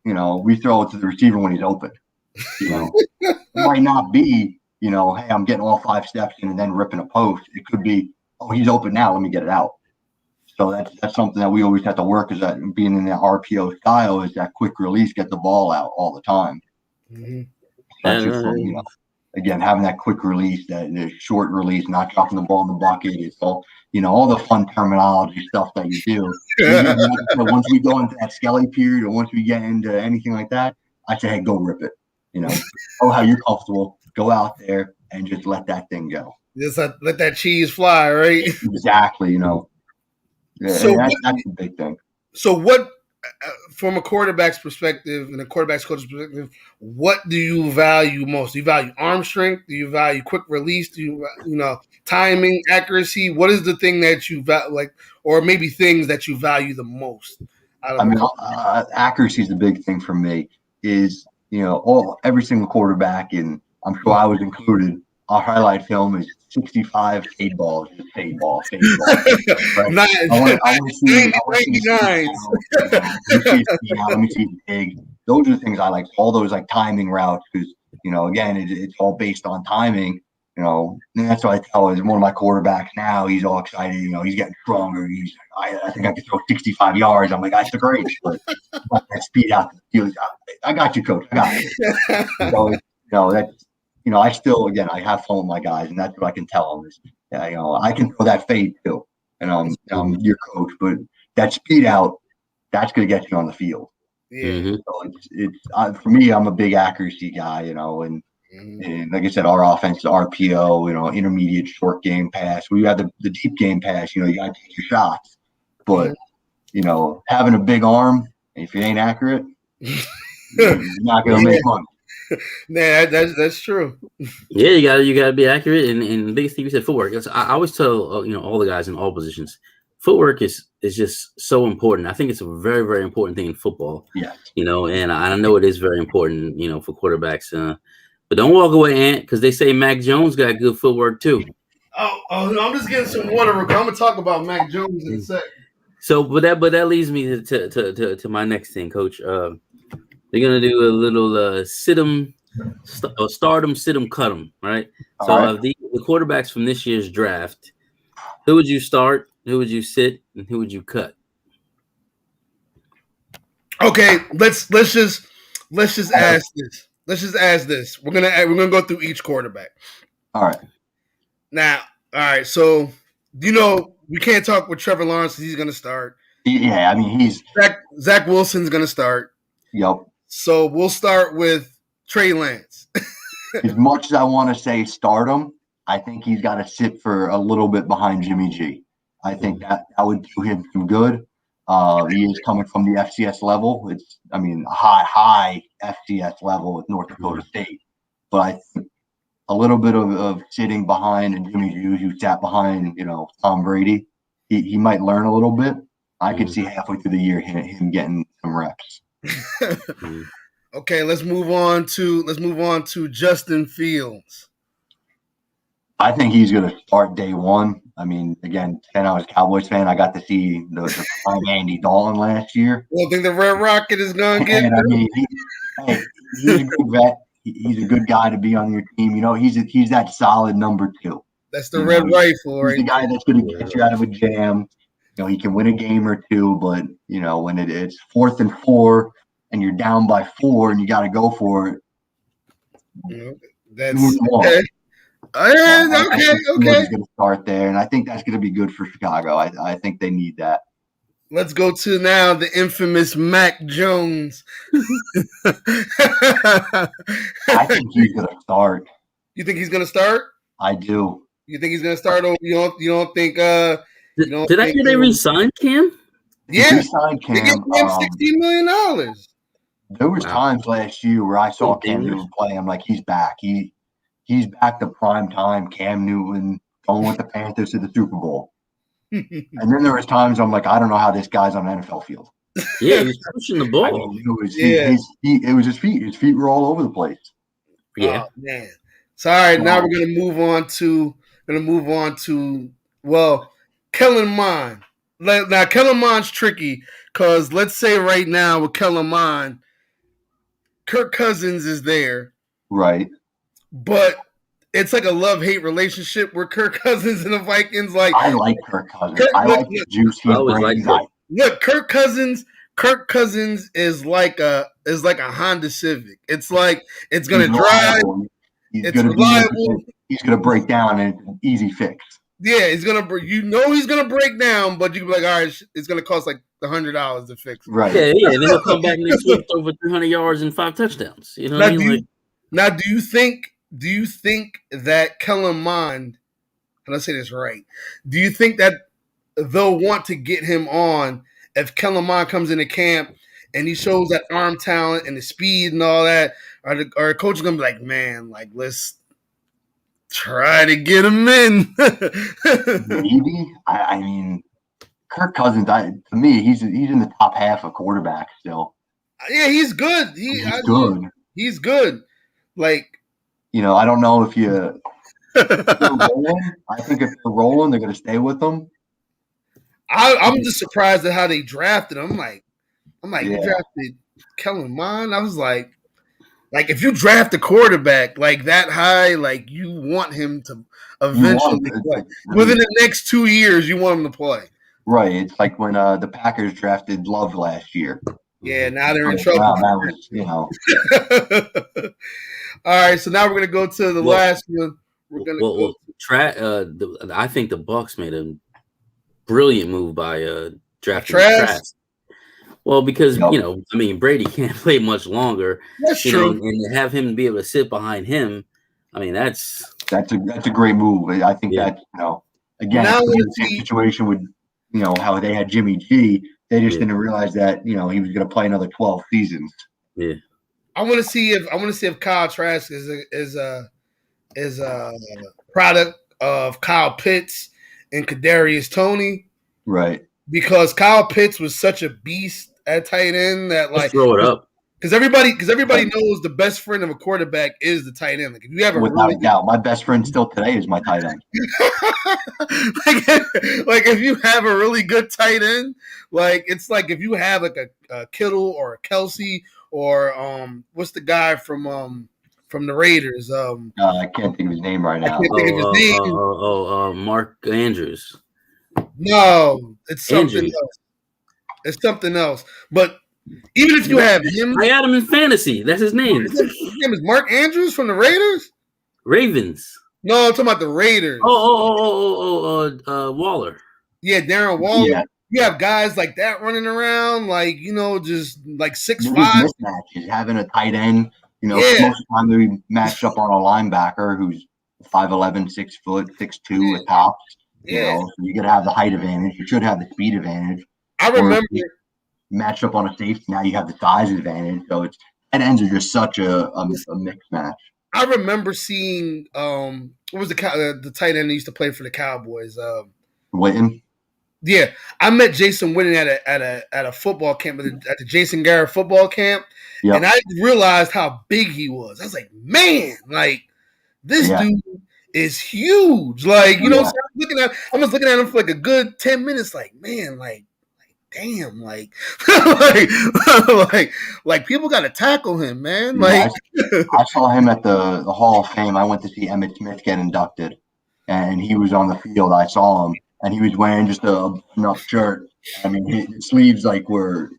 We throw it to the receiver when he's open. It might not be, hey, I'm getting all 5 steps in and then ripping a post. It could be, oh, he's open now. Let me get it out. So that's something that we always have to work, is that being in the RPO style is that quick release, get the ball out all the time. Again, having that quick release, that short release, not dropping the ball in the bucket. It's all, all the fun terminology stuff that you do. Once we go into that skelly period, or once we get into anything like that, I say, hey, go rip it. How you're comfortable. Go out there and just let that thing go. Just let that cheese fly, right? Exactly. So that's the big thing. So what, from a quarterback's perspective and a quarterback's coach's perspective, what do you value most? Do you value arm strength? Do you value quick release? Do you, timing, accuracy? What is the thing that you value, or maybe things that you value the most? Accuracy is the big thing for me. Is every single quarterback, and I'm sure I was included. Our highlight film is 65 fade balls, just fade ball. Right? I want to see 99. Let me see big. Those are the things I like. All those timing routes, because again, it's all based on timing. And that's what I tell is one of my quarterbacks now. He's all excited. He's getting stronger. I think I can throw 65 yards. I'm like, that's great, but that speed out. I got you, coach. I got you. So that's. I still, again, I have fun with my guys, and that's what I can tell them is, I can throw that fade too, and I'm your coach, but that speed out, that's going to get you on the field. Yeah. So it's for me, I'm a big accuracy guy, and like I said, our offense is RPO, intermediate short game pass. We have the deep game pass, you got to take your shots, but having a big arm, if you ain't accurate, you're not going to make money. Nah, that's true. Yeah, you gotta be accurate, and the biggest thing you said, footwork. I always tell all the guys in all positions, footwork is just so important. I think it's a very, very important thing in football. Yeah. And I know it is very important, for quarterbacks. But don't walk away, Ant, because they say Mac Jones got good footwork too. Oh no, I'm just getting some water. I'm gonna talk about Mac Jones in a second. So, but that leads me to my next thing, Coach. They're gonna do a little stardom, sit 'em, cut 'em, right? So, right. The quarterbacks from this year's draft, who would you start? Who would you sit? And who would you cut? Okay, let's just ask this. Let's just ask this. We're gonna go through each quarterback. All right. Now, all right. So we can't talk with Trevor Lawrence. He's gonna start. Yeah, I mean he's Zach Wilson's gonna start. Yep. So we'll start with Trey Lance. As much as I want to say start him, I think he's got to sit for a little bit behind Jimmy G. I think that would do him some good. He is coming from the FCS level. It's, high FCS level with North Dakota State. But I think a little bit of sitting behind and Jimmy G, who sat behind, Tom Brady, he might learn a little bit. I could see halfway through the year him getting some reps. Okay, let's move on to Justin Fields. I think he's going to start day one. I mean, again, I was a Cowboys fan. I got to see the prime Andy Dalton last year. Well, I think the Red Rocket is going to get. And I mean, he's a good vet. He's a good guy to be on your team. You know, he's that solid number 2. That's the red rifle, right? He's the guy that's going to get you out of a jam. You know, he can win a game or two, but you know, when it's 4th and 4 and you're down by 4 and you got to go for it. That's okay. Okay. He's going to start there, and I think that's going to be good for Chicago. I think they need that. Let's go to now the infamous Mac Jones. I think he's going to start. You think he's going to start? I do. You think he's going to start over? You don't think? Did I hear they re-signed Cam? Yeah, they signed Cam. They gave him $16 million. There was times last year where I saw Cam Newton play. I'm like, he's back. He's back to prime time. Cam Newton going with the Panthers to the Super Bowl. And then there was times I'm like, I don't know how this guy's on an NFL field. Yeah, he was pushing the ball. I mean, it was his feet. His feet were all over the place. Yeah. Oh, man. So all right, now we're gonna move on to Kellen Mond. Now Kellen Mond's tricky because let's say right now with Kellen Mond, Kirk Cousins is there. Right. But it's like a love-hate relationship where Kirk Cousins and the Vikings like. I like Kirk Cousins. I like the juice he brings. Look, Kirk Cousins is like a Honda Civic. It's like it's gonna drive. It's reliable. He's gonna break down and it's an easy fix. Yeah, he's gonna break down, but you can be like, all right, it's gonna cost like $100 to fix it. Right. Yeah. And then he'll come back next week with over 300 yards and 5 touchdowns. You know what I mean? Now, do you think that Kellen Mond, and I say this right, do you think that they'll want to get him on if Kellen Mond comes into camp and he shows that arm talent and the speed and all that? Are coaches gonna be like, man, like let's try to get him in? Maybe. I mean, Kirk Cousins. To me, he's in the top half of quarterbacks still. Yeah, he's good. He's good. Like, you know, I don't know if they're rolling. I think if they're rolling, they're going to stay with them. I'm just surprised at how they drafted him. I'm like, you drafted Kellen Mond. I was like if you draft a quarterback like that high, like you want him to eventually play. Within the next 2 years, you want him to play. Right. It's like when the Packers drafted Love last year. Yeah, now they're in trouble. That was, you know. All right, so now we're gonna go to the last one. We're gonna I think the Bucs made a brilliant move by drafting Trask. Well, because you know, I mean, Brady can't play much longer. That's true. And to have him be able to sit behind him, I mean, that's a great move. I think that, you know, again, the same situation with, you know, how they had Jimmy G. They just didn't realize that, you know, he was going to play another 12 seasons. Yeah. I want to see if Kyle Trask is a product of Kyle Pitts and Kadarius Toney. Right. Because Kyle Pitts was such a beast at tight end that Let's throw it up. Because everybody knows the best friend of a quarterback is the tight end. Like if you have without a doubt, my best friend still today is my tight end. like if you have a really good tight end, like it's like if you have like a Kittle or a Kelsey or what's the guy from the Raiders? I can't think of his name right now. I can't think of his name. Mark Andrews. No, it's something else. It's something else. But even if you have him, I had him in fantasy. That's his name. His name is Mark Andrews from the Raiders. Ravens. No, I'm talking about the Raiders. Waller. Yeah, Darren Waller. Yeah. You have guys like that running around, like, you know, just like 6'5". Mismatches, having a tight end, you know, most of the time they matched up on a linebacker who's 5'11", 6 foot, 6'2" at tops. You know, so you got to have the height advantage. You should have the speed advantage. I remember matched up on a safety. Now you have the size advantage. So tight ends are just such a mixed match. I remember seeing what was the tight end that used to play for the Cowboys? Witten. Yeah, I met Jason Witten at a football camp at the Jason Garrett football camp, and I realized how big he was. I was like, man, like this dude is huge. Like, you know, so I was looking looking at him for like a good 10 minutes, like, man, like damn, like, like people got to tackle him, man. Like, I saw him at the Hall of Fame. I went to see Emmitt Smith get inducted, and he was on the field. I saw him, and he was wearing just a enough shirt. I mean, his sleeves were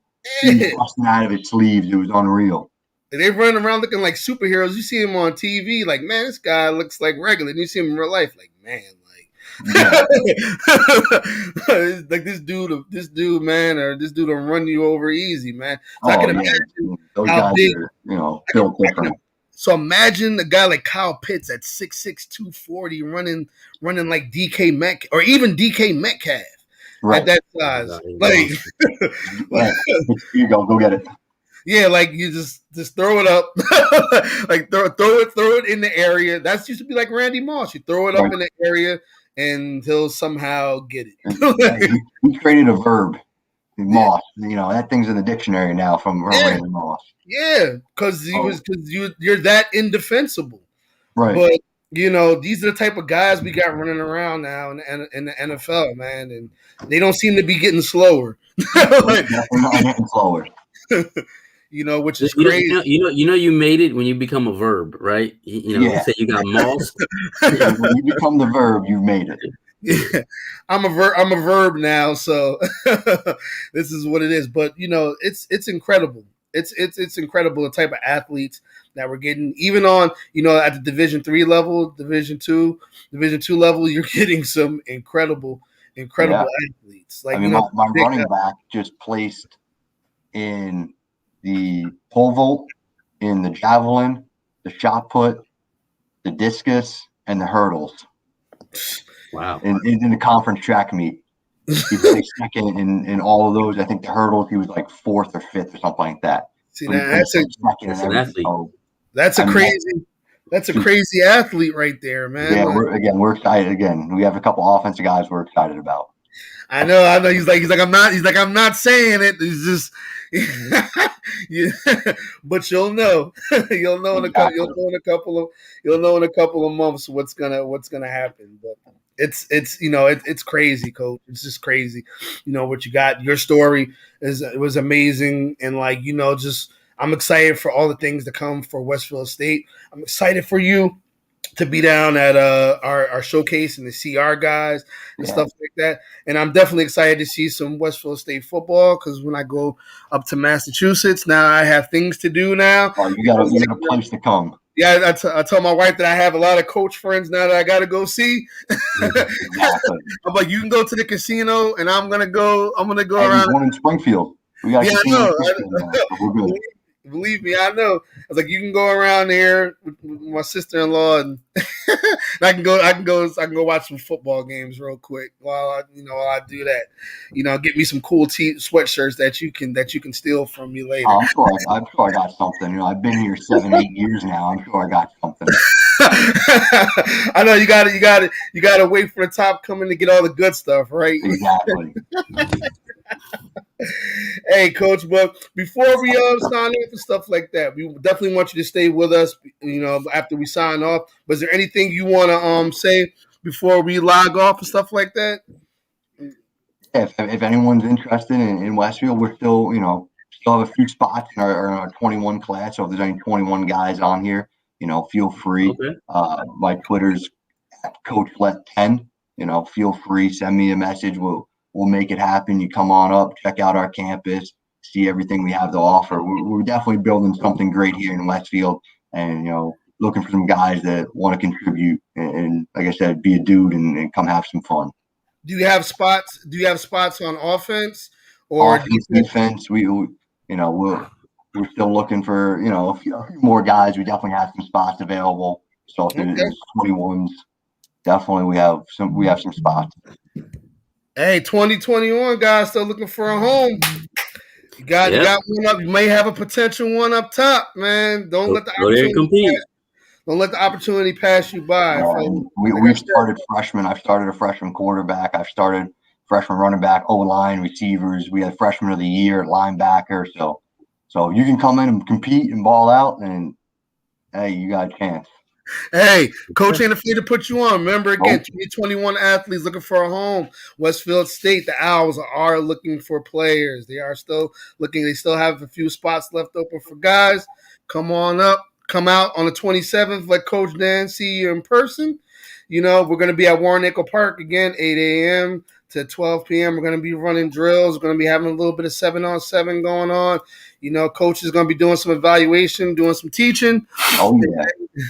busting out of his sleeves. It was unreal. They run around looking like superheroes. You see him on TV, like, man, this guy looks like regular. And you see him in real life, like, man, like, like this dude, man, or this dude will run you over easy, man. So I can imagine those guys big, are, built different. So imagine a guy like Kyle Pitts at 6'6", 240, running like DK Metcalf, or even DK Metcalf at that size. Like, here you go get it. Yeah, like you just throw it up, like throw it in the area. That used to be like Randy Moss. You throw it up in the area, and he'll somehow get it. He created a verb, Moss. That thing's in the dictionary now from Randy Moss. Yeah, because you're that indefensible, right? But these are the type of guys we got running around now in the NFL, man, and they don't seem to be getting slower. They're not getting slower. Which is crazy. You made it when you become a verb, right? You say you got moss. Yeah, when you become the verb, you've made it. Yeah, I'm a verb now, so this is what it is. But it's incredible. It's incredible the type of athletes that we're getting, even on at the Division III level, Division two level. You're getting some incredible athletes. Like, my running back just placed in the pole vault, in the javelin, the shot put, the discus, and the hurdles. Wow! In the conference track meet, he placed second in all of those. I think the hurdles he was like fourth or fifth or something like that. See, that's an athlete. That's a crazy athlete right there, man. Yeah, we're excited. Again, we have a couple offensive guys we're excited about. I know. He's like I'm not saying it. He's just, but you'll know. You'll know in a couple of months what's gonna happen. But it's crazy, Coach. It's just crazy. What you got. Your story was amazing, and just I'm excited for all the things to come for Westfield State. I'm excited for you to be down at our showcase and to see our guys and stuff like that. And I'm definitely excited to see some Westfield State football, because when I go up to Massachusetts, now I have things to do now. Oh, you got a place to come. Yeah, I tell my wife that I have a lot of coach friends now that I got to go see. Exactly. I'm like, you can go to the casino, and I'm gonna go around. One in Springfield. We got I know. Believe me, I know. I was like, you can go around here with my sister-in-law, and I can go watch some football games real quick while I do that. Get me some cool sweatshirts that you can steal from me later. I'm sure I got something. I've been here 7-8 years now. I'm sure I got something. I know you got to wait for the top coming to get all the good stuff, right? Exactly. Hey, Coach, but before we sign off and stuff like that, we definitely want you to stay with us, after we sign off. But is there anything you want to say before we log off and stuff like that? If anyone's interested in Westfield, we're still have a few spots in our 21 class. So if there's any 21 guys on here, feel free. Okay. My Twitter's @CoachLet10. Feel free, send me a message. We'll make it happen. You come on up, check out our campus, see everything we have to offer. We're definitely building something great here in Westfield, and looking for some guys that want to contribute and like I said, be a dude and come have some fun. Do you have spots? On offense or defense? We're still looking for a few more guys. We definitely have some spots available. So if there's 21s, definitely we have some spots. Hey, 2021 guys still looking for a home. You got one up. You may have a potential one up top, man. Don't let the opportunity pass you by. We've started freshmen. I've started a freshman quarterback. I've started freshman running back, O-line, receivers. We had freshman of the year, linebacker. So you can come in and compete and ball out, and hey, you got a chance. Hey, coach ain't afraid to put you on. Remember again, Nope. 2021 athletes looking for a home. Westfield State, the Owls are looking for players. They are still looking. They still have a few spots left open for guys. Come on up. Come out on the 27th. Let Coach Dan see you in person. You know, we're going to be at Warnaco Park again, 8 a.m. to 12 p.m. We're going to be running drills. We're going to be having a little bit of 7-on-7 going on. You know, coach is going to be doing some evaluation, doing some teaching. Oh,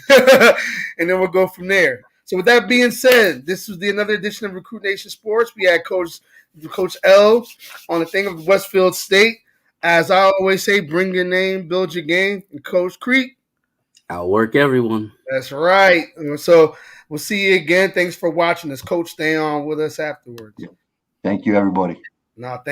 yeah. And then we'll go from there. So with that being said, this was another edition of Recruit Nation Sports. We had Coach L on the thing of Westfield State. As I always say, bring your name, build your game. And Coach Creek. Outwork everyone. That's right. So we'll see you again. Thanks for watching us. Coach, stay on with us afterwards. Thank you, everybody. No, thank